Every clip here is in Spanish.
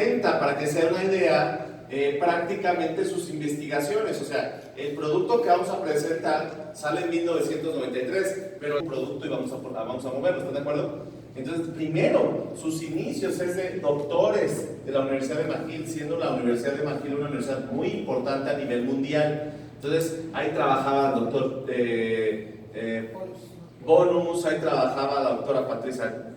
documenta, para que se den una idea, prácticamente sus investigaciones. O sea, el producto que vamos a presentar sale en 1993, pero el producto y vamos a moverlo, ¿están de acuerdo? Entonces, primero, sus inicios es de doctores de la Universidad de McGill, siendo la Universidad de McGill una universidad muy importante a nivel mundial. Entonces, ahí trabajaba el doctor Bonus, ahí trabajaba la doctora Patricia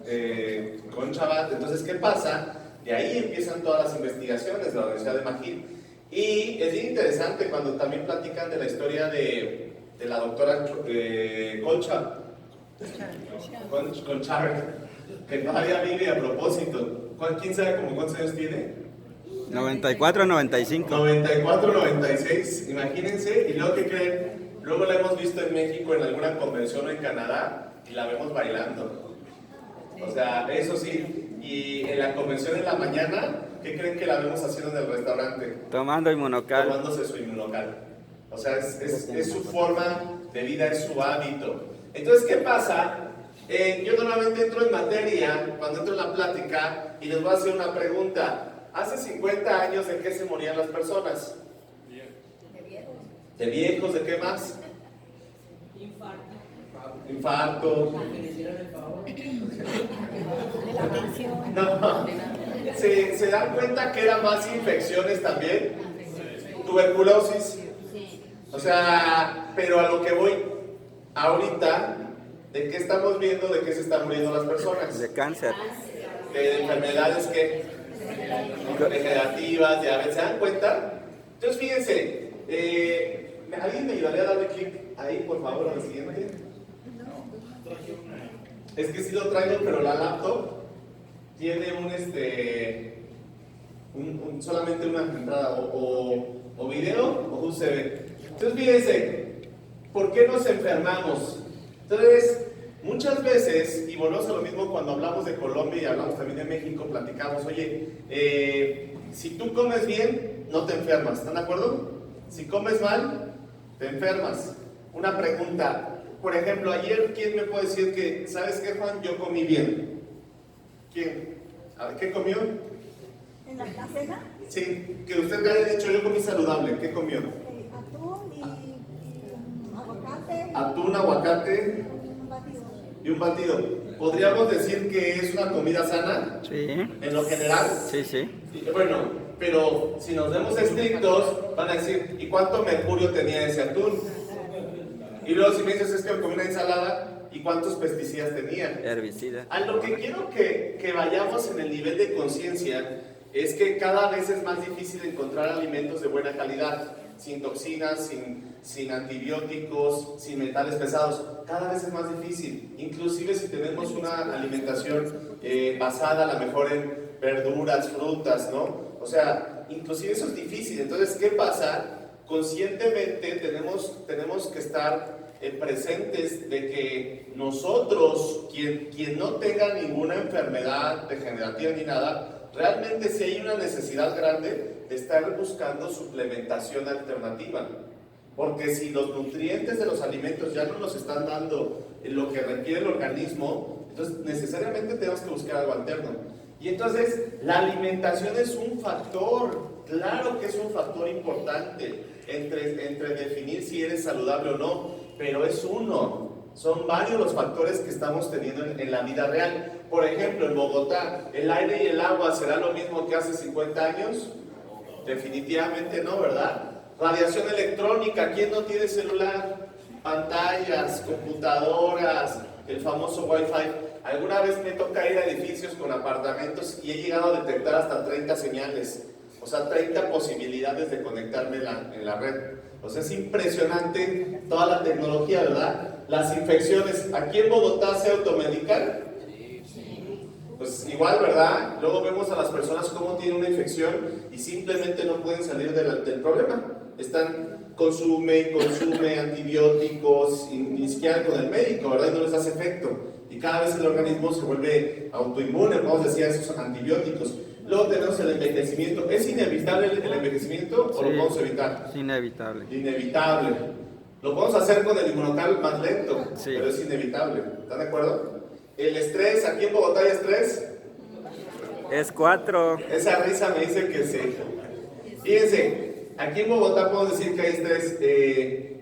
Conchabat. Entonces, ¿qué pasa? De ahí empiezan todas las investigaciones de la Universidad de McGill. Y es bien interesante cuando también platican de la historia de la doctora Conchabat, que todavía vive a propósito. ¿Quién sabe como cuántos años tiene? 94, 95. 94, 96, imagínense. Y luego, ¿qué creen? Luego la hemos visto en México en alguna convención o en Canadá y la vemos bailando. O sea, eso sí. Y en la convención en la mañana, ¿qué creen que la vemos haciendo en el restaurante? Tomando Inmunocal. Tomándose su Inmunocal. O sea, es su forma de vida, es su hábito. Entonces, ¿qué pasa? Yo normalmente entro en materia, cuando entro en la plática, y les voy a hacer una pregunta. Hace 50 años, ¿de qué se morían las personas? ¿De viejos? ¿De qué más? Infarto. No. ¿Se dan cuenta que eran más infecciones también? Tuberculosis. O sea, pero a lo que voy ahorita, ¿de qué estamos viendo? ¿De qué se están muriendo las personas? De cáncer. De enfermedades que degenerativas, diabetes. ¿Se dan cuenta? Entonces, fíjense, ¿alguien me ayudaría a darle clic ahí, por favor, al siguiente? Es que sí lo traigo, pero la laptop tiene solamente una entrada, o video o USB. Entonces, fíjense, ¿por qué nos enfermamos? Entonces, muchas veces, y volvemos a lo mismo cuando hablamos de Colombia y hablamos también de México, platicamos, oye, si tú comes bien, no te enfermas, ¿están de acuerdo? Si comes mal, te enfermas. Una pregunta, por ejemplo, ayer, ¿quién me puede decir que, ¿sabes qué, Juan? Yo comí bien. ¿Quién? A ver, ¿qué comió? ¿En la cena? Sí, que usted me haya dicho, yo comí saludable, ¿qué comió? Atún y aguacate. Atún, aguacate y un batido. ¿Podríamos decir que es una comida sana? Sí. ¿En lo general? Sí, sí. Bueno, pero si nos vemos estrictos, van a decir, ¿y cuánto mercurio tenía ese atún? Y luego si me dices, es que comí una ensalada, ¿y cuántos pesticidas tenía? Herbicida. A lo que quiero que vayamos en el nivel de conciencia es que cada vez es más difícil encontrar alimentos de buena calidad, sin toxinas, sin antibióticos, sin metales pesados. Cada vez es más difícil, inclusive si tenemos una alimentación basada a lo mejor en verduras, frutas, ¿no? O sea, inclusive eso es difícil. Entonces, ¿qué pasa? Conscientemente tenemos que estar presentes de que nosotros, quien no tenga ninguna enfermedad degenerativa ni nada, realmente sí hay una necesidad grande de estar buscando suplementación alternativa. Porque si los nutrientes de los alimentos ya no nos están dando lo que requiere el organismo, entonces necesariamente tenemos que buscar algo alterno. Y entonces la alimentación es un factor, claro que es un factor importante entre definir si eres saludable o no, pero es uno. Son varios los factores que estamos teniendo en la vida real. Por ejemplo, en Bogotá, ¿el aire y el agua será lo mismo que hace 50 años? Definitivamente no, ¿verdad? Radiación electrónica, ¿quién no tiene celular? Pantallas, computadoras, el famoso Wi-Fi. Alguna vez me toca ir a edificios con apartamentos y he llegado a detectar hasta 30 señales. O sea, 30 posibilidades de conectarme en la red. O sea, es impresionante toda la tecnología, ¿verdad? Las infecciones. ¿Aquí en Bogotá se automedican? Pues igual, ¿verdad? Luego vemos a las personas cómo tienen una infección y simplemente no pueden salir del problema. Consume antibióticos, ni siquiera con el médico, ¿verdad? Y no les hace efecto. Y cada vez el organismo se vuelve autoinmune, vamos a decir, a esos antibióticos. Luego tenemos el envejecimiento. ¿Es inevitable el envejecimiento o lo podemos evitar? Es inevitable. Inevitable. Lo podemos hacer con el Inmunocal más lento, sí, pero es inevitable. ¿Están de acuerdo? El estrés, ¿aquí en Bogotá hay estrés? Es 4. Esa risa me dice que sí. Fíjense, aquí en Bogotá puedo decir que hay estrés,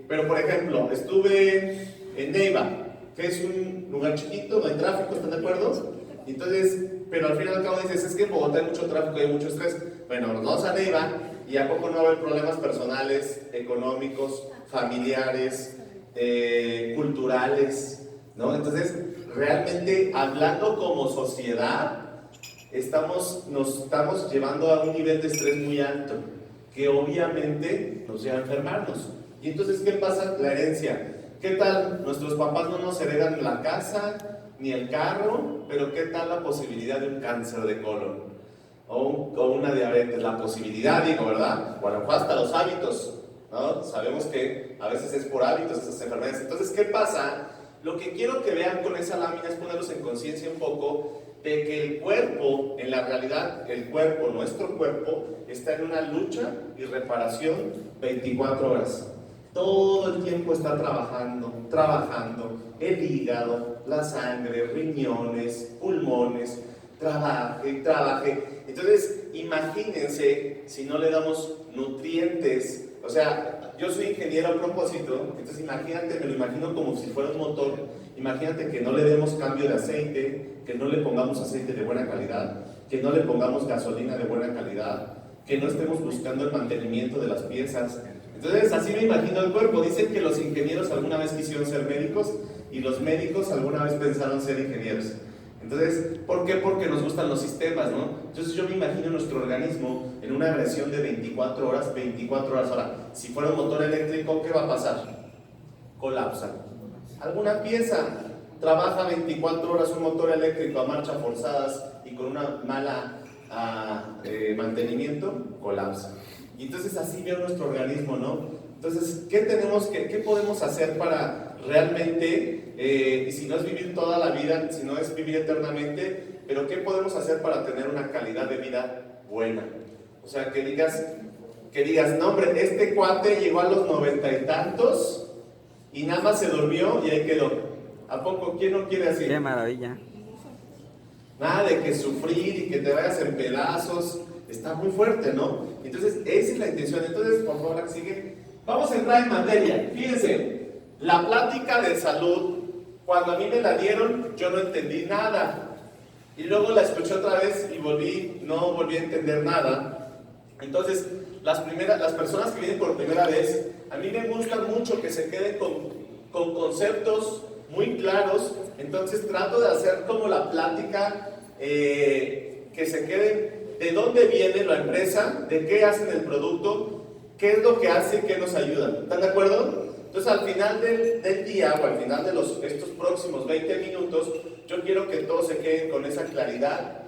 pero por ejemplo, estuve en Neiva, que es un lugar chiquito, no hay tráfico, ¿están de acuerdo? Entonces, pero al fin y al cabo dices, es que en Bogotá hay mucho tráfico y hay mucho estrés. Bueno, nos vamos a Neiva y ¿a poco no va a haber problemas personales, económicos, familiares, culturales, ¿no? Entonces, realmente hablando como sociedad, nos estamos llevando a un nivel de estrés muy alto, que obviamente nos lleva a enfermarnos. Y entonces, ¿qué pasa? La herencia. ¿Qué tal? Nuestros papás no nos heredan la casa, ni el carro, pero ¿qué tal la posibilidad de un cáncer de colon? O una diabetes, la posibilidad, digo, ¿verdad? O a lo mejor hasta los hábitos, ¿no? Sabemos que a veces es por hábitos esas enfermedades. Entonces, ¿qué pasa? Lo que quiero que vean con esa lámina es ponerlos en conciencia un poco de que el cuerpo, en la realidad, el cuerpo, nuestro cuerpo, está en una lucha y reparación 24 horas. Todo el tiempo está trabajando, el hígado, la sangre, riñones, pulmones, trabaje. Entonces, imagínense si no le damos nutrientes. O sea, yo soy ingeniero a propósito, entonces imagínate, me lo imagino como si fuera un motor. Imagínate que no le demos cambio de aceite, que no le pongamos aceite de buena calidad, que no le pongamos gasolina de buena calidad, que no estemos buscando el mantenimiento de las piezas. Entonces, así me imagino el cuerpo. Dicen que los ingenieros alguna vez quisieron ser médicos y los médicos alguna vez pensaron ser ingenieros. Entonces, ¿por qué? Porque nos gustan los sistemas, ¿no? Entonces yo me imagino nuestro organismo en una agresión de 24 horas, 24 horas. Ahora, si fuera un motor eléctrico, ¿qué va a pasar? Colapsa. Alguna pieza trabaja 24 horas un motor eléctrico a marcha forzadas y con una mala mantenimiento, colapsa. Y entonces así veo nuestro organismo, ¿no? Entonces, ¿qué podemos hacer para realmente, y si no es vivir toda la vida, si no es vivir eternamente, pero qué podemos hacer para tener una calidad de vida buena? O sea, que digas, no hombre, este cuate llegó a los 90 y tantos y nada más se durmió y ahí quedó. ¿A poco quién no quiere así? Qué maravilla. Nada de que sufrir y que te vayas en pedazos. Está muy fuerte, ¿no? Entonces, esa es la intención. Entonces, por favor, la que sigue. Vamos a entrar en materia. Fíjense, la plática de salud, cuando a mí me la dieron, yo no entendí nada. Y luego la escuché otra vez y no volví a entender nada. Entonces, las personas que vienen por primera vez, a mí me gusta mucho que se queden con conceptos muy claros. Entonces, trato de hacer como la plática, que se queden. ¿De dónde viene la empresa? ¿De qué hacen el producto? ¿Qué es lo que hace y qué nos ayuda? ¿Están de acuerdo? Entonces, al final del día o al final de estos próximos 20 minutos, yo quiero que todos se queden con esa claridad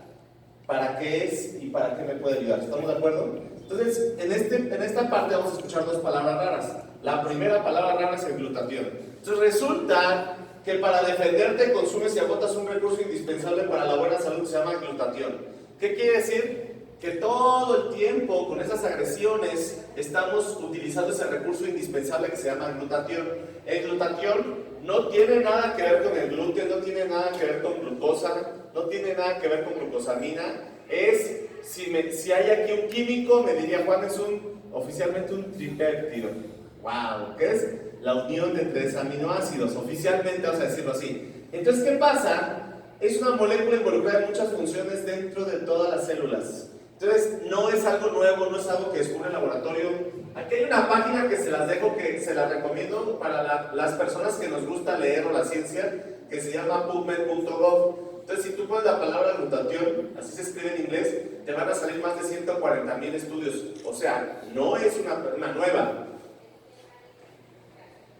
para qué es y para qué me puede ayudar. ¿Estamos de acuerdo? Entonces, en esta parte vamos a escuchar dos palabras raras. La primera palabra rara es el glutatión. Entonces, resulta que para defenderte consumes y agotas un recurso indispensable para la buena salud que se llama glutatión. ¿Qué quiere decir? Que todo el tiempo con esas agresiones estamos utilizando ese recurso indispensable que se llama glutatión. El glutatión no tiene nada que ver con el gluten, no tiene nada que ver con glucosa, no tiene nada que ver con glucosamina. Si hay aquí un químico, me diría Juan, es oficialmente un tripéptido. ¡Wow! ¿Qué es? La unión de 3 aminoácidos, oficialmente vamos a decirlo así. Entonces, ¿qué pasa? Es una molécula involucrada en muchas funciones dentro de todas las células. Entonces, no es algo nuevo, no es algo que descubre el laboratorio. Aquí hay una página que se las dejo, que se las recomiendo para las personas que nos gusta leer o la ciencia, que se llama pubmed.gov. Entonces, si tú pones la palabra glutatión, así se escribe en inglés, te van a salir más de 140,000 estudios. O sea, no es una nueva.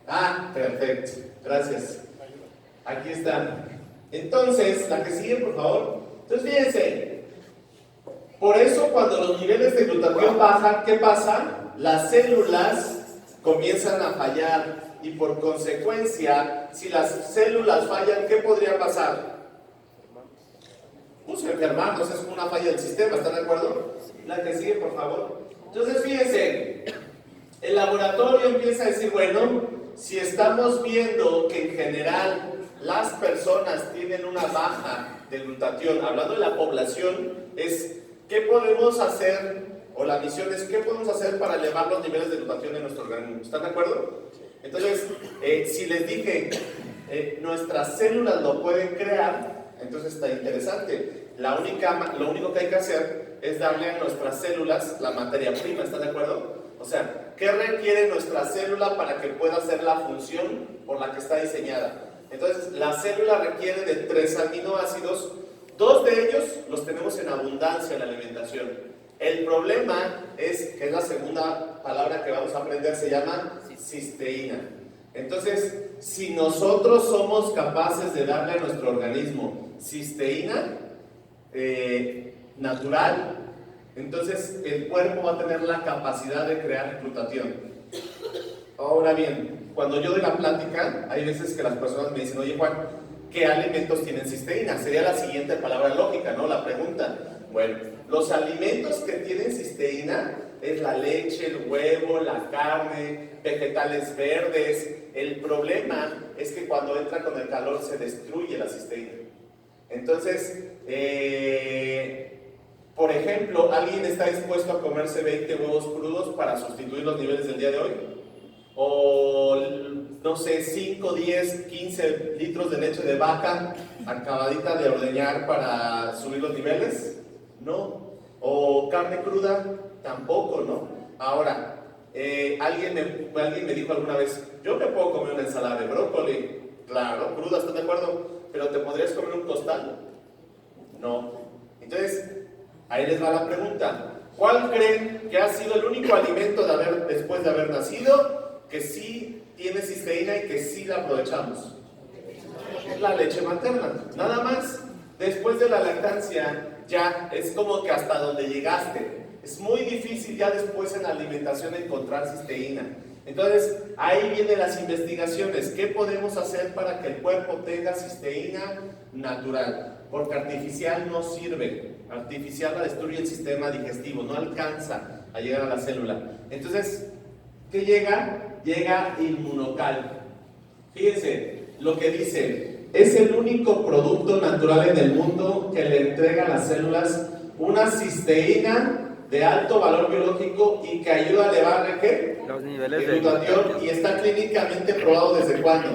Ah, perfecto. Gracias. Aquí está. Entonces, la que sigue, por favor. Entonces, fíjense. Por eso, cuando los niveles de glutatión bajan, ¿qué pasa? Las células comienzan a fallar. Y por consecuencia, si las células fallan, ¿qué podría pasar? Pues enfermarnos, es como una falla del sistema, ¿están de acuerdo? La que sigue, por favor. Entonces, fíjense. El laboratorio empieza a decir, bueno, si estamos viendo que en general las personas tienen una baja de glutatión, hablando de la población, es ¿qué podemos hacer? O la misión es ¿qué podemos hacer para elevar los niveles de glutatión en nuestro organismo? ¿Están de acuerdo? Entonces, si les dije nuestras células lo pueden crear, entonces está interesante. Lo único que hay que hacer es darle a nuestras células la materia prima, ¿están de acuerdo? O sea, ¿qué requiere nuestra célula para que pueda hacer la función por la que está diseñada? Entonces, la célula requiere de 3 aminoácidos, 2 de ellos los tenemos en abundancia en la alimentación. El problema es, que es la segunda palabra que vamos a aprender, se llama cisteína. Entonces, si nosotros somos capaces de darle a nuestro organismo cisteína natural, entonces el cuerpo va a tener la capacidad de crear glutatión. Ahora bien, cuando yo doy la plática, hay veces que las personas me dicen, oye Juan, ¿qué alimentos tienen cisteína? Sería la siguiente palabra lógica, ¿no? La pregunta. Bueno, los alimentos que tienen cisteína es la leche, el huevo, la carne, vegetales verdes. El problema es que cuando entra con el calor se destruye la cisteína. Entonces, por ejemplo, ¿alguien está dispuesto a comerse 20 huevos crudos para sustituir los niveles del día de hoy? O, no sé, 5, 10, 15 litros de leche de vaca acabadita de ordeñar para subir los niveles? No. O carne cruda, tampoco, ¿no? Ahora, alguien me dijo alguna vez, yo me puedo comer una ensalada de brócoli. Claro, cruda, ¿estás de acuerdo? Pero ¿te podrías comer un costal? No. Entonces, ahí les va la pregunta. ¿Cuál creen que ha sido el único alimento después de haber nacido que sí tiene cisteína y que sí la aprovechamos? La leche materna. Nada más. Después de la lactancia, ya es como que hasta donde llegaste. Es muy difícil ya después en la alimentación encontrar cisteína. Entonces, ahí vienen las investigaciones. ¿Qué podemos hacer para que el cuerpo tenga cisteína natural? Porque artificial no sirve. Artificial la destruye el sistema digestivo, no alcanza a llegar a la célula. Entonces, ¿qué llega? Llega Inmunocal. Fíjense lo que dice. Es el único producto natural en el mundo que le entrega a las células una cisteína de alto valor biológico y que ayuda a elevar ¿qué? Los niveles de glutatión, y está clínicamente probado ¿desde cuándo?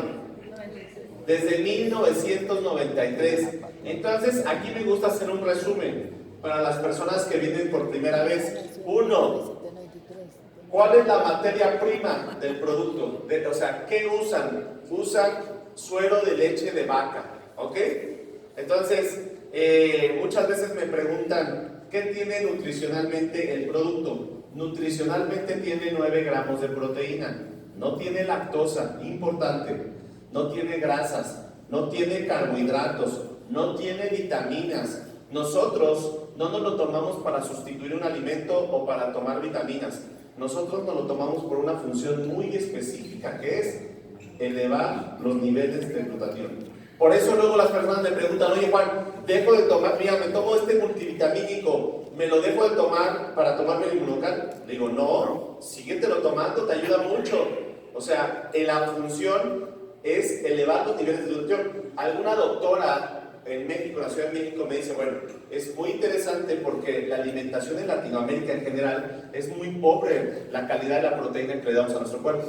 Desde 1993. Entonces, aquí me gusta hacer un resumen para las personas que vienen por primera vez. 1. ¿Cuál es la materia prima del producto? O sea, ¿qué usan? Usan suero de leche de vaca, ¿ok? Entonces, muchas veces me preguntan, ¿qué tiene nutricionalmente el producto? Nutricionalmente tiene 9 gramos de proteína, no tiene lactosa, importante, no tiene grasas, no tiene carbohidratos, no tiene vitaminas. Nosotros no nos lo tomamos para sustituir un alimento o para tomar vitaminas. Nosotros nos lo tomamos por una función muy específica, que es elevar los niveles de glutatión. Por eso luego las personas me preguntan, oye Juan, dejo de tomar, mira, me tomo este multivitamínico, ¿me lo dejo de tomar para tomarme el Inmunocal? Le digo, no, síguetelo tomando, te ayuda mucho. O sea, la función es elevar los niveles de glutatión. Alguna doctora en México, en la Ciudad de México, me dice, bueno, es muy interesante porque la alimentación en Latinoamérica en general es muy pobre la calidad de la proteína que le damos a nuestro cuerpo.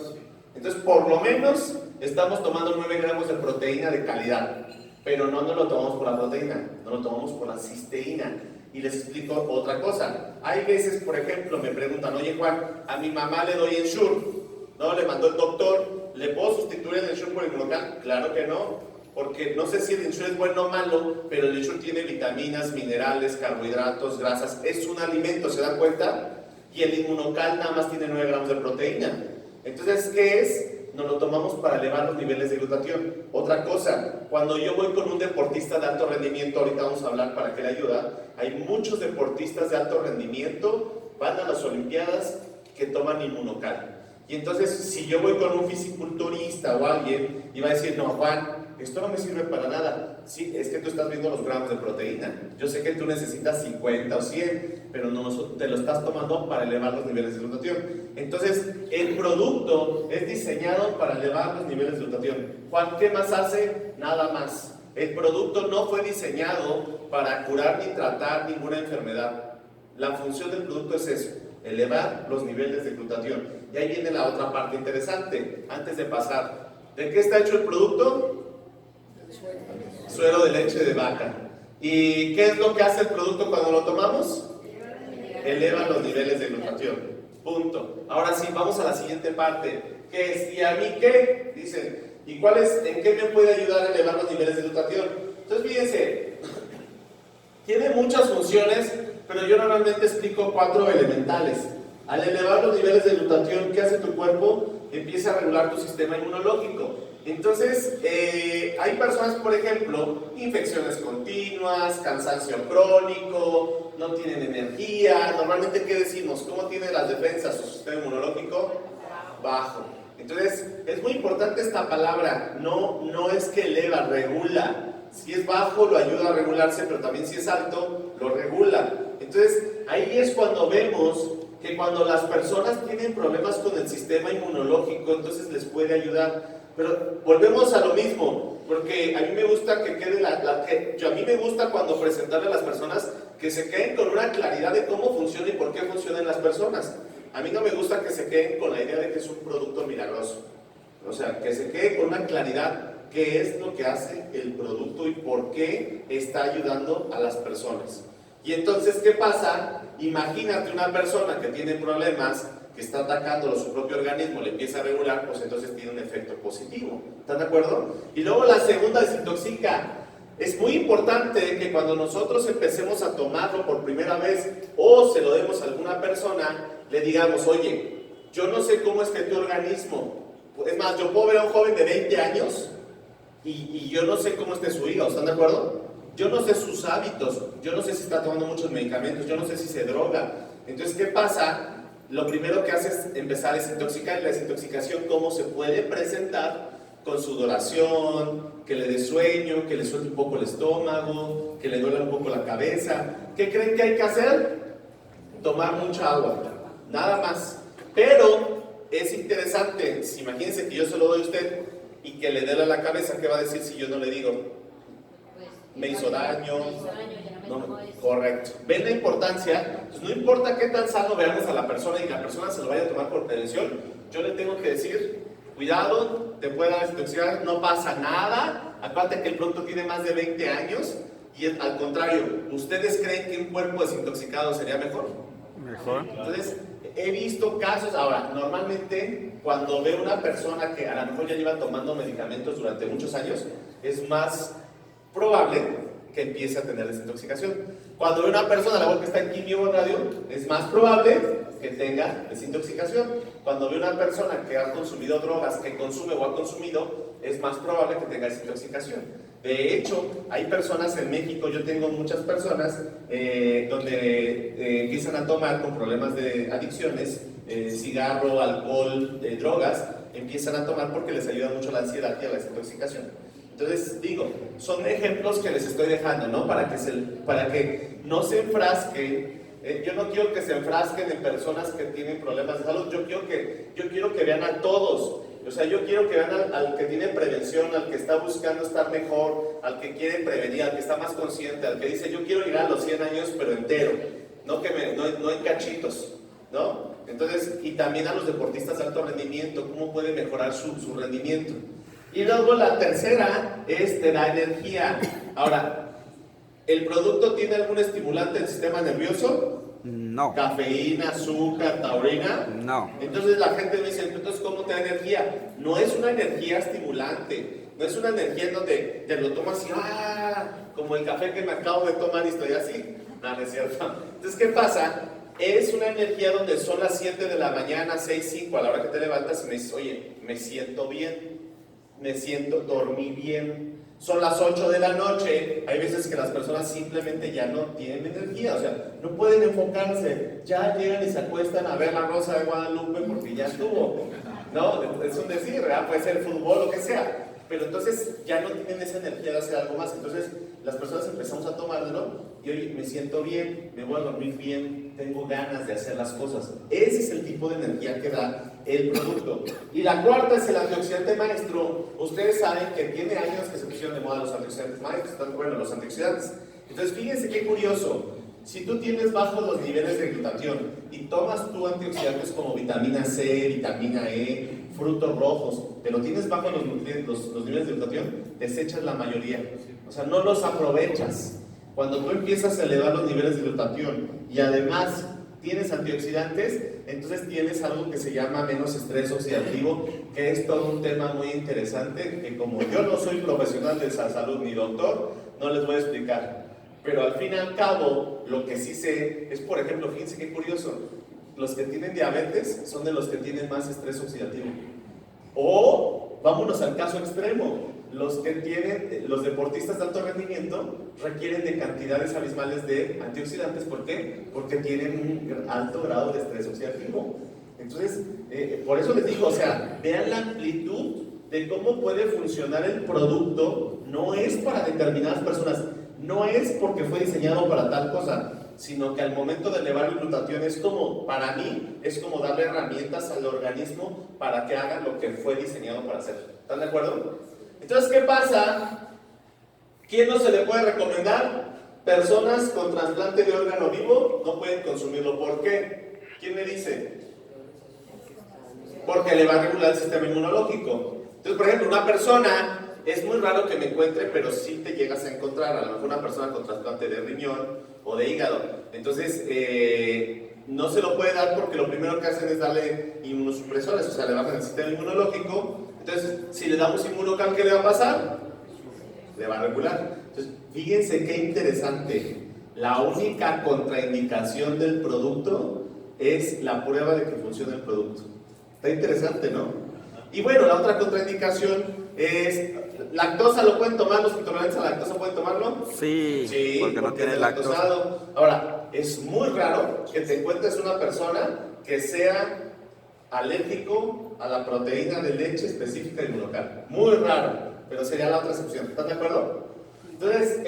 Entonces, por lo menos, estamos tomando 9 gramos de proteína de calidad, pero no nos lo tomamos por la proteína, nos lo tomamos por la cisteína. Y les explico otra cosa. Hay veces, por ejemplo, me preguntan, oye Juan, a mi mamá le doy Ensure, ¿no? Le mandó el doctor, ¿le puedo sustituir el Ensure por el Inmunocal? Claro que no, porque no sé si el Ensure es bueno o malo, pero el Ensure tiene vitaminas, minerales, carbohidratos, grasas, es un alimento, ¿se dan cuenta? Y el Inmunocal nada más tiene 9 gramos de proteína. Entonces, ¿qué es? Nos lo tomamos para elevar los niveles de glutatión. Otra cosa, cuando yo voy con un deportista de alto rendimiento, ahorita vamos a hablar para qué le ayuda, hay muchos deportistas de alto rendimiento, van a las olimpiadas, que toman Inmunocal. Y entonces, si yo voy con un fisiculturista o alguien, y va a decir, no Juan, esto no me sirve para nada. Sí, es que tú estás viendo los gramos de proteína. Yo sé que tú necesitas 50 o 100, pero no te lo estás tomando para elevar los niveles de glutatión. Entonces, el producto es diseñado para elevar los niveles de glutatión. Juan, ¿qué más hace? Nada más. El producto no fue diseñado para curar ni tratar ninguna enfermedad. La función del producto es eso, elevar los niveles de glutatión. Y ahí viene la otra parte interesante, antes de pasar. ¿De qué está hecho el producto? Suero de leche de vaca. ¿Y qué es lo que hace el producto cuando lo tomamos? Eleva los niveles de glutatión. Punto. Ahora sí, vamos a la siguiente parte. ¿Qué es? ¿Y a mí qué? Dicen. ¿Y cuál es? ¿En qué me puede ayudar a elevar los niveles de glutatión? Entonces, fíjense, tiene muchas funciones, pero yo normalmente explico 4 elementales. Al elevar los niveles de glutatión, ¿qué hace tu cuerpo? Empieza a regular tu sistema inmunológico. Entonces, hay personas, por ejemplo, infecciones continuas, cansancio crónico, no tienen energía. Normalmente, ¿qué decimos? ¿Cómo tiene las defensas su sistema inmunológico? Bajo. Entonces, es muy importante esta palabra. No es que eleva, regula. Si es bajo, lo ayuda a regularse, pero también si es alto, lo regula. Entonces, ahí es cuando vemos que cuando las personas tienen problemas con el sistema inmunológico, entonces les puede ayudar. Pero volvemos a lo mismo, porque a mí me gusta que quede a mí me gusta cuando presentarle a las personas que se queden con una claridad de cómo funciona y por qué funcionan las personas. A mí no me gusta que se queden con la idea de que es un producto milagroso. O sea, que se quede con una claridad qué es lo que hace el producto y por qué está ayudando a las personas. Y entonces, ¿qué pasa? Imagínate una persona que tiene problemas, que está atacándolo su propio organismo, le empieza a regular, pues entonces tiene un efecto positivo. ¿Están de acuerdo? Y luego la segunda, desintoxica. Es muy importante que cuando nosotros empecemos a tomarlo por primera vez o se lo demos a alguna persona, le digamos, oye, yo no sé cómo esté tu organismo. Es más, yo puedo ver a un joven de 20 años y yo no sé cómo esté su hígado. ¿Están de acuerdo? Yo no sé sus hábitos, yo no sé si está tomando muchos medicamentos, yo no sé si se droga. Entonces, ¿qué pasa? Lo primero que hace es empezar a desintoxicar. Y la desintoxicación, ¿cómo se puede presentar? Con sudoración, que le dé sueño, que le suelte un poco el estómago, que le duela un poco la cabeza. ¿Qué creen que hay que hacer? Tomar mucha agua, nada más. Pero es interesante, si imagínense que yo se lo doy a usted y que le duele la cabeza, ¿qué va a decir si yo no le digo? Me hizo daño. No, correcto. ¿Ven la importancia? Pues no importa qué tan sano veamos a la persona y que la persona se lo vaya a tomar por prevención, yo le tengo que decir, cuidado, te puede dar desintoxicar, no pasa nada. Acuérdate que el producto tiene más de 20 años y al contrario, ¿ustedes creen que un cuerpo desintoxicado sería mejor? Mejor. Entonces, he visto casos, ahora, normalmente cuando veo una persona que a lo mejor ya lleva tomando medicamentos durante muchos años, es más probable que empiece a tener desintoxicación. Cuando veo una persona, la que está en quimio o radio, es más probable que tenga desintoxicación. Cuando veo una persona que ha consumido drogas, que consume o ha consumido, es más probable que tenga desintoxicación. De hecho, hay personas en México, yo tengo muchas personas donde empiezan a tomar con problemas de adicciones, cigarro, alcohol, drogas, empiezan a tomar porque les ayuda mucho la ansiedad y a la desintoxicación. Entonces, digo, son ejemplos que les estoy dejando, ¿no? Para que no se enfrasquen. Yo no quiero que se enfrasquen en personas que tienen problemas de salud. Yo quiero que vean a todos. O sea, yo quiero que vean al que tiene prevención, al que está buscando estar mejor, al que quiere prevenir, al que está más consciente, al que dice, yo quiero llegar a los 100 años, pero entero. No en cachitos, ¿no? Entonces, y también a los deportistas de alto rendimiento, ¿cómo puede mejorar su rendimiento? Y luego la tercera es te da energía. Ahora, ¿el producto tiene algún estimulante del sistema nervioso? No. Cafeína, azúcar, taurina. No. Entonces la gente me dice, entonces ¿cómo te da energía? No es una energía estimulante, no es una energía en donde te lo tomas y como el café que me acabo de tomar y estoy así. No, no es cierto. Entonces, ¿qué pasa? Es una energía donde son las 7 de la mañana, 6, 5, a la hora que te levantas y me dices, oye, me siento bien. Dormí bien. Son las 8 de la noche. Hay veces que las personas simplemente ya no tienen energía, o sea, no pueden enfocarse. Ya llegan y se acuestan a ver la Rosa de Guadalupe porque ya estuvo. No, es un decir, ¿verdad? Puede ser fútbol, lo que sea. Pero entonces ya no tienen esa energía de hacer algo más. Entonces las personas empezamos a tomárnoslo y oye, me siento bien, me voy a dormir bien. tengo ganas de hacer las cosas. Ese es el tipo de energía que da el producto. Y la cuarta es el antioxidante maestro. Ustedes saben que tiene años que se pusieron de moda los antioxidantes maestros, bueno, los antioxidantes. Entonces, fíjense qué curioso. Si tú tienes bajos los niveles de glutatión y tomas tú antioxidantes como vitamina C, vitamina E, frutos rojos, pero tienes bajos los niveles de glutatión, desechas la mayoría. O sea, no los aprovechas. Cuando tú empiezas a elevar los niveles de glutatión y además tienes antioxidantes, entonces tienes algo que se llama menos estrés oxidativo, que es todo un tema muy interesante, que como yo no soy profesional de salud ni doctor, no les voy a explicar. Pero al fin y al cabo, lo que sí sé es, por ejemplo, fíjense qué curioso, los que tienen diabetes son de los que tienen más estrés oxidativo. O, vámonos al caso extremo, los deportistas de alto rendimiento requieren de cantidades abismales de antioxidantes. ¿Por qué? Porque tienen un alto grado de estrés oxidativo. Entonces, por eso les digo, o sea, vean la amplitud de cómo puede funcionar el producto. No es para determinadas personas, no es porque fue diseñado para tal cosa, sino que al momento de elevar el glutatión es como, para mí, es como darle herramientas al organismo para que haga lo que fue diseñado para hacer. ¿Están de acuerdo? Entonces, ¿qué pasa? ¿Quién no se le puede recomendar? Personas con trasplante de órgano vivo no pueden consumirlo. ¿Por qué? ¿Quién me dice? Porque le va a regular el sistema inmunológico. Entonces, por ejemplo, una persona, es muy raro que me encuentre, pero sí te llegas a encontrar, a lo mejor una persona con trasplante de riñón o de hígado. Entonces, no se lo puede dar porque lo primero que hacen es darle inmunosupresores, o sea, le bajan el sistema inmunológico. Entonces, si le damos inmunocal, ¿qué le va a pasar? Le va a regular. Entonces, fíjense qué interesante. La única contraindicación del producto es la prueba de que funciona el producto. Está interesante, ¿no? Y bueno, la otra contraindicación es lactosa. ¿Lo pueden tomar? ¿Los intolerantes a la lactosa pueden tomarlo? Sí, porque no tiene lactosa. Lactosado. Ahora, es muy raro que te encuentres una persona que sea alérgico a la proteína de leche específica inmunocal. Muy raro, pero sería la otra excepción. ¿Están de acuerdo? Entonces,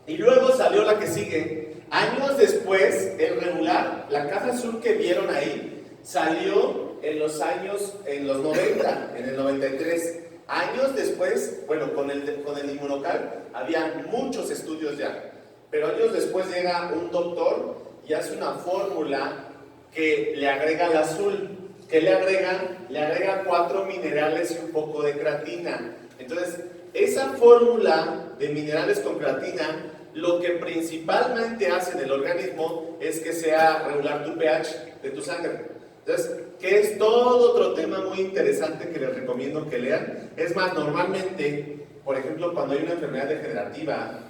y luego salió la que sigue. Años después, el regular, la caja azul que vieron ahí, salió en los 90, en el 93. Años después, bueno, con el inmunocal, había muchos estudios ya. Pero años después llega un doctor y hace una fórmula que le agrega al azul. ¿Qué le agrega? Le agrega 4 minerales y un poco de creatina. Entonces, esa fórmula de minerales con creatina, lo que principalmente hace en el organismo es que sea regular tu pH de tu sangre. Entonces, que es todo otro tema muy interesante que les recomiendo que lean. Es más, normalmente, por ejemplo, cuando hay una enfermedad degenerativa,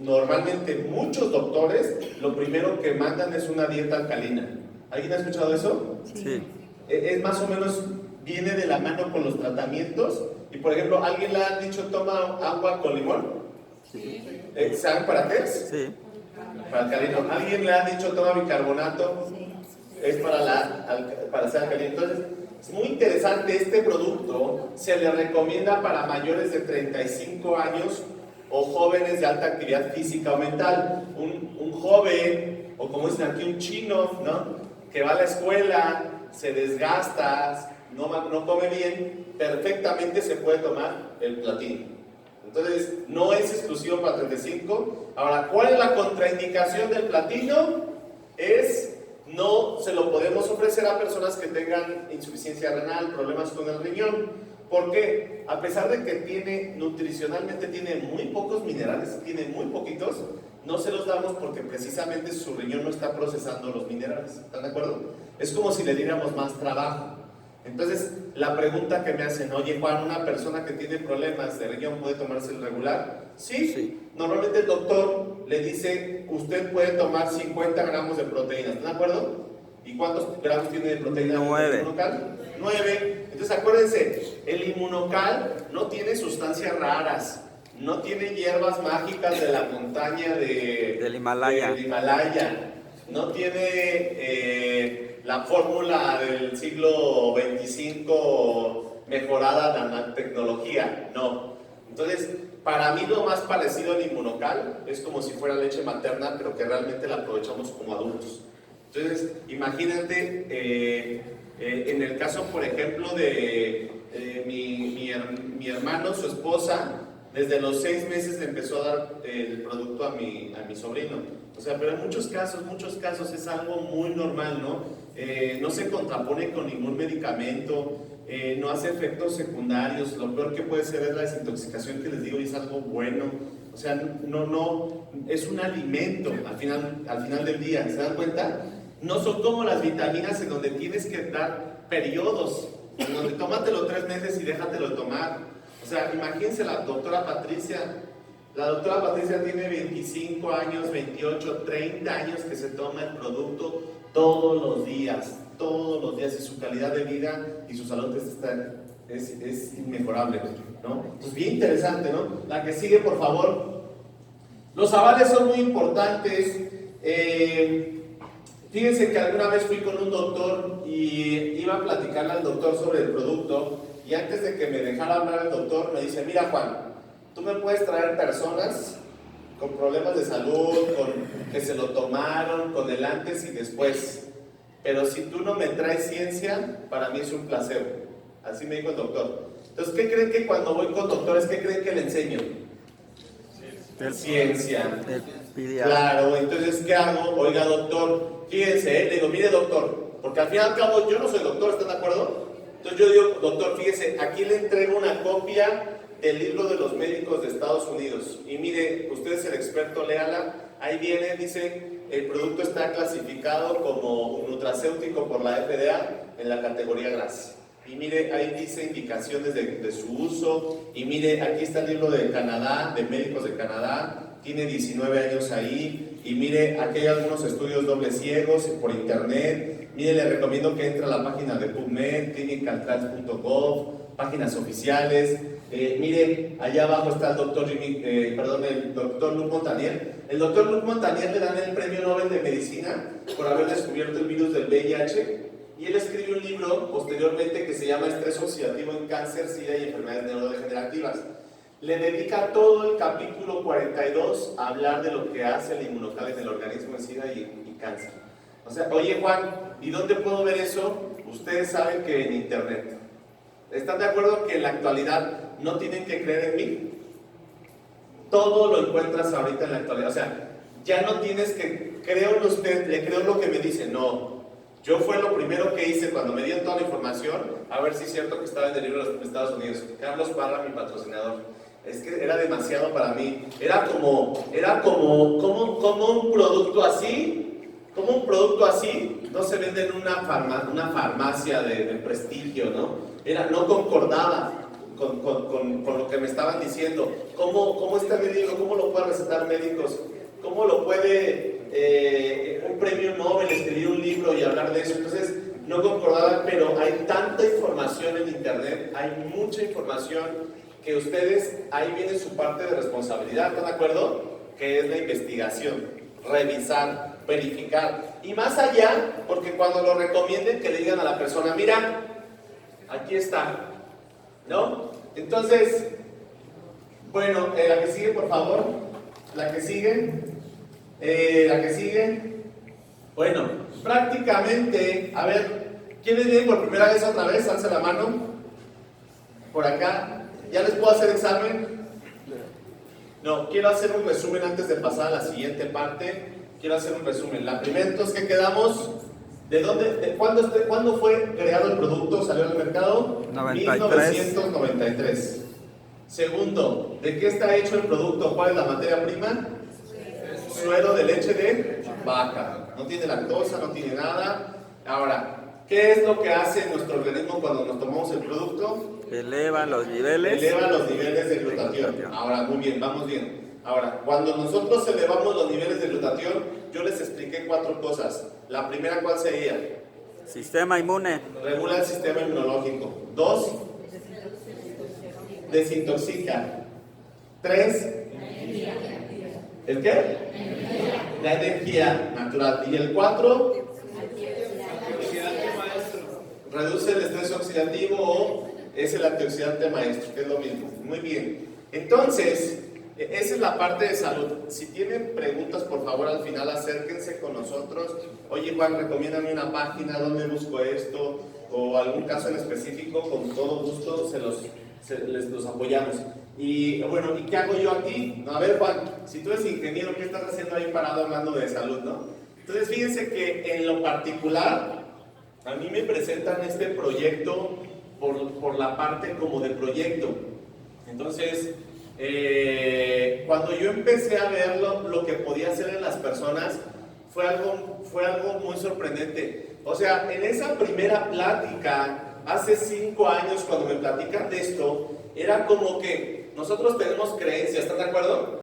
normalmente muchos doctores lo primero que mandan es una dieta alcalina. ¿Alguien ha escuchado eso? Sí. Es más o menos, viene de la mano con los tratamientos. Y por ejemplo, ¿alguien le ha dicho toma agua con limón? Sí. ¿Saben para qué es? Sí. Para alcalino. ¿Alguien le ha dicho toma bicarbonato? Es para ser alcalino. Entonces, es muy interesante. Este producto se le recomienda para mayores de 35 años o jóvenes de alta actividad física o mental. Un joven, o como dicen aquí, un chino, ¿no?, que va a la escuela, se desgasta, no come bien, perfectamente se puede tomar el platino. Entonces, no es exclusivo para 35. Ahora, ¿cuál es la contraindicación del platino? No se lo podemos ofrecer a personas que tengan insuficiencia renal, problemas con el riñón. ¿Por qué? A pesar de que nutricionalmente tiene muy pocos minerales, tiene muy poquitos, no se los damos porque precisamente su riñón no está procesando los minerales. ¿Están de acuerdo? Es como si le diéramos más trabajo. Entonces, la pregunta que me hacen, oye Juan, ¿una persona que tiene problemas de riñón puede tomarse el regular? Sí. Normalmente el doctor le dice, usted puede tomar 50 gramos de proteína. ¿Están de acuerdo? ¿Y cuántos gramos tiene de proteína? 9. ¿Inmunocal? 9. Entonces acuérdense, el inmunocal no tiene sustancias raras, no tiene hierbas mágicas de la montaña del Himalaya, no tiene la fórmula del siglo 25 mejorada de la tecnología, no. Entonces, para mí lo más parecido al Inmunocal es como si fuera leche materna, pero que realmente la aprovechamos como adultos. Entonces, imagínate, en el caso, por ejemplo, de mi hermano, su esposa, desde los 6 meses le empezó a dar el producto a mi sobrino. O sea, pero en muchos casos es algo muy normal, ¿no? No se contrapone con ningún medicamento, no hace efectos secundarios. Lo peor que puede ser es la desintoxicación, que les digo, y es algo bueno. O sea, no, es un alimento al final del día, ¿se dan cuenta? No son como las vitaminas en donde tienes que dar periodos, en donde tómatelo 3 meses y déjatelo tomar. O sea, imagínense la doctora Patricia. La doctora Patricia tiene 25 años, 28, 30 años que se toma el producto todos los días, y su calidad de vida y su salud es inmejorable, ¿no? Pues bien interesante, ¿no? La que sigue, por favor. Los avales son muy importantes. Fíjense que alguna vez fui con un doctor y iba a platicarle al doctor sobre el producto, y antes de que me dejara hablar el doctor me dice: mira, Juan, tú me puedes traer personas con problemas de salud, que se lo tomaron, con el antes y después, pero si tú no me traes ciencia, para mí es un placebo. Así me dijo el doctor. Entonces, ¿qué creen que cuando voy con doctores, qué creen que le enseño? Ciencia. Claro, entonces, ¿qué hago? Oiga, doctor, fíjense, le digo: mire, doctor, porque al fin y al cabo yo no soy doctor, ¿están de acuerdo? Entonces yo digo: doctor, fíjese, aquí le entrego una copia del libro de los médicos de Estados Unidos, y mire, usted es el experto, léala. Ahí viene, dice: el producto está clasificado como un nutracéutico por la FDA en la categoría grasa. Y mire, ahí dice indicaciones de su uso. Y mire, aquí está el libro de Canadá, de médicos de Canadá, tiene 19 años ahí. Y mire, aquí hay algunos estudios dobles ciegos por internet. Mire, le recomiendo que entre a la página de PubMed, clinicaltrials.gov, páginas oficiales. Mire, allá abajo está el doctor Luc Montagnier. El doctor Luc Montagnier le dan el premio Nobel de Medicina por haber descubierto el virus del VIH, y él escribe un libro posteriormente que se llama Estrés oxidativo en cáncer, SIDA y enfermedades neurodegenerativas. Le dedica todo el capítulo 42 a hablar de lo que hace el Inmunocal en el organismo en SIDA y cáncer. O sea, oye, Juan, ¿y dónde puedo ver eso? Ustedes saben que en internet. ¿Están de acuerdo que en la actualidad no tienen que creer en mí? Todo lo encuentras ahorita en la actualidad. O sea, ya no tienes que, creo en usted, le creo lo que me dice. No, yo fue lo primero que hice cuando me dieron toda la información, a ver si es cierto que estaba en el libro de los Estados Unidos. Carlos Parra, mi patrocinador. Es que era demasiado para mí. Era como un producto así, no se vende en una farmacia de prestigio, ¿no? No concordaba con lo que me estaban diciendo. ¿Cómo está mi libro? ¿Cómo lo pueden recetar médicos? ¿Cómo lo puede un premio Nobel escribir un libro y hablar de eso? Entonces, no concordaba, pero hay tanta información en internet, hay mucha información, que ustedes, ahí viene su parte de responsabilidad, ¿están de acuerdo? Que es la investigación, revisar, verificar, y más allá, porque cuando lo recomienden, que le digan a la persona: mira, aquí está, ¿no? Entonces, bueno, la que sigue, por favor, la que sigue. Bueno, prácticamente, a ver, ¿quiénes vienen por primera vez otra vez? Alza la mano, por acá. ¿Ya les puedo hacer examen? No, quiero hacer un resumen antes de pasar a la siguiente parte. Quiero hacer un resumen. La primera, entonces, ¿qué quedamos? ¿Cuándo fue creado el producto? ¿Salió al mercado? 1993. Segundo, ¿de qué está hecho el producto? ¿Cuál es la materia prima? Suero de leche de vaca. No tiene lactosa, no tiene nada. Ahora, ¿qué es lo que hace nuestro organismo cuando nos tomamos el producto? Eleva los niveles de glutatión. Ahora, muy bien, vamos bien. Ahora, cuando nosotros elevamos los niveles de glutatión, yo les expliqué 4 cosas. La primera, ¿cuál sería? Sistema inmune. Regula el sistema inmunológico. 2, desintoxica. 3, ¿el qué? La energía natural. Y el 4, reduce el estrés oxidativo, o es el antioxidante maestro, que es lo mismo. Muy bien. Entonces, esa es la parte de salud. Si tienen preguntas, por favor, al final acérquense con nosotros. Oye, Juan, recomiéndame una página, ¿dónde busco esto? O algún caso en específico, con todo gusto les los apoyamos. Y bueno, ¿y qué hago yo aquí? A ver, Juan, si tú eres ingeniero, ¿qué estás haciendo ahí parado hablando de salud, no? Entonces, fíjense que en lo particular, a mí me presentan este proyecto por la parte como de proyecto. Entonces, cuando yo empecé a ver lo que podía hacer en las personas, fue algo muy sorprendente. O sea, en esa primera plática, hace 5 años, cuando me platican de esto, era como que nosotros tenemos creencias, ¿están de acuerdo?